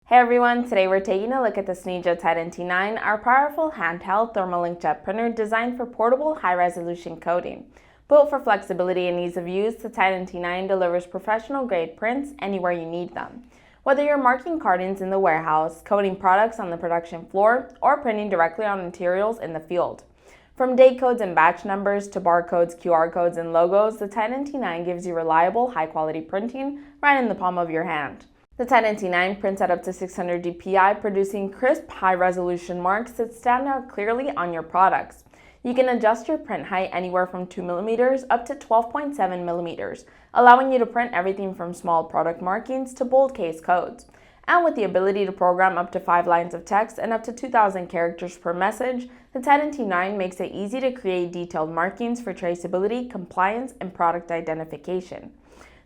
Hey everyone, today we're taking a look at the SNEED-JET Titan T9, our powerful handheld thermal inkjet printer designed for portable high-resolution coding. Built for flexibility and ease of use, the Titan T9 delivers professional-grade prints anywhere you need them. Whether you're marking cartons in the warehouse, coding products on the production floor, or printing directly on materials in the field. From date codes and batch numbers to barcodes, QR codes, and logos, the Titan T9 gives you reliable, high-quality printing right in the palm of your hand. The Titan T9 prints at up to 600 dpi, producing crisp, high-resolution marks that stand out clearly on your products. You can adjust your print height anywhere from 2 mm up to 12.7 mm, allowing you to print everything from small product markings to bold case codes. And with the ability to program up to 5 lines of text and up to 2,000 characters per message, the Titan T9 makes it easy to create detailed markings for traceability, compliance, and product identification.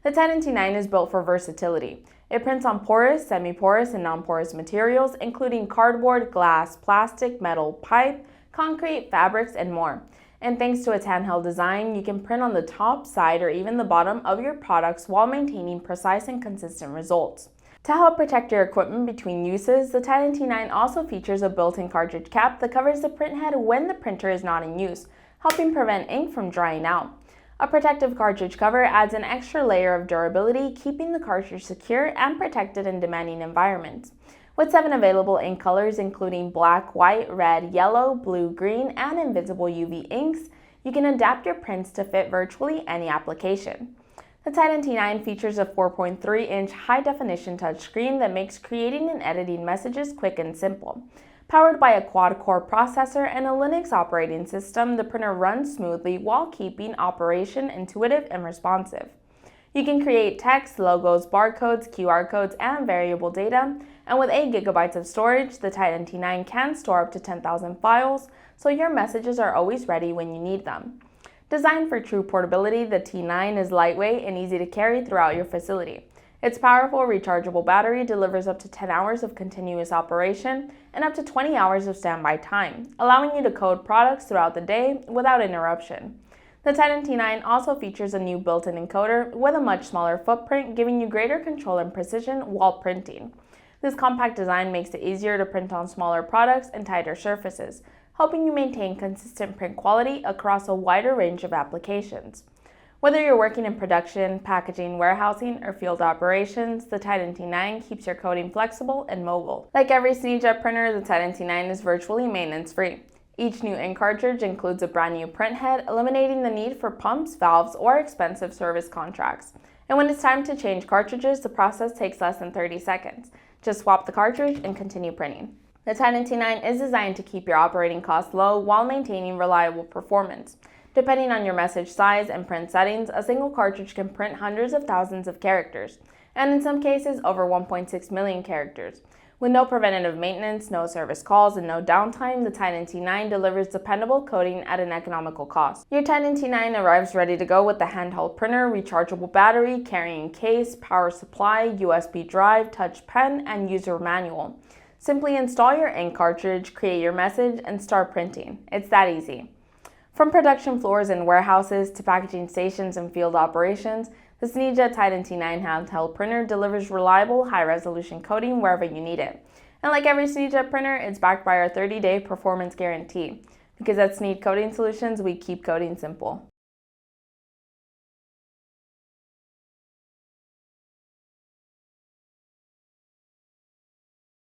The Titan T9 is built for versatility. It prints on porous, semi-porous, and non-porous materials, including cardboard, glass, plastic, metal, pipe, concrete, fabrics, and more. And thanks to its handheld design, you can print on the top, side, or even the bottom of your products while maintaining precise and consistent results. To help protect your equipment between uses, the Titan T9 also features a built-in cartridge cap that covers the print head when the printer is not in use, helping prevent ink from drying out. A protective cartridge cover adds an extra layer of durability, keeping the cartridge secure and protected in demanding environments. With 7 available ink colors, including black, white, red, yellow, blue, green, and invisible UV inks, you can adapt your prints to fit virtually any application. The Titan T9 features a 4.3-inch high-definition touchscreen that makes creating and editing messages quick and simple. Powered by a quad-core processor and a Linux operating system, the printer runs smoothly while keeping operation intuitive and responsive. You can create text, logos, barcodes, QR codes, and variable data, and with 8 GB of storage, the Titan T9 can store up to 10,000 files, so your messages are always ready when you need them. Designed for true portability, the T9 is lightweight and easy to carry throughout your facility. Its powerful rechargeable battery delivers up to 10 hours of continuous operation and up to 20 hours of standby time, allowing you to code products throughout the day without interruption. The Titan T9 also features a new built-in encoder with a much smaller footprint, giving you greater control and precision while printing. This compact design makes it easier to print on smaller products and tighter surfaces, helping you maintain consistent print quality across a wider range of applications. Whether you're working in production, packaging, warehousing, or field operations, the Titan T9 keeps your coding flexible and mobile. Like every SNEED-JET printer, the Titan T9 is virtually maintenance-free. Each new ink cartridge includes a brand new print head, eliminating the need for pumps, valves, or expensive service contracts. And when it's time to change cartridges, the process takes less than 30 seconds. Just swap the cartridge and continue printing. The Titan T9 is designed to keep your operating costs low while maintaining reliable performance. Depending on your message size and print settings, a single cartridge can print hundreds of thousands of characters, and in some cases over 1.6 million characters. With no preventative maintenance, no service calls, and no downtime, the Titan T9 delivers dependable coding at an economical cost. Your Titan T9 arrives ready to go with the handheld printer, rechargeable battery, carrying case, power supply, USB drive, touch pen, and user manual. Simply install your ink cartridge, create your message, and start printing. It's that easy. From production floors and warehouses to packaging stations and field operations, the SNEED-JET Titan T9 handheld printer delivers reliable, high-resolution coding wherever you need it. And like every SNEED-JET printer, it's backed by our 30-day performance guarantee. Because at SNEED Coding Solutions, we keep coding simple.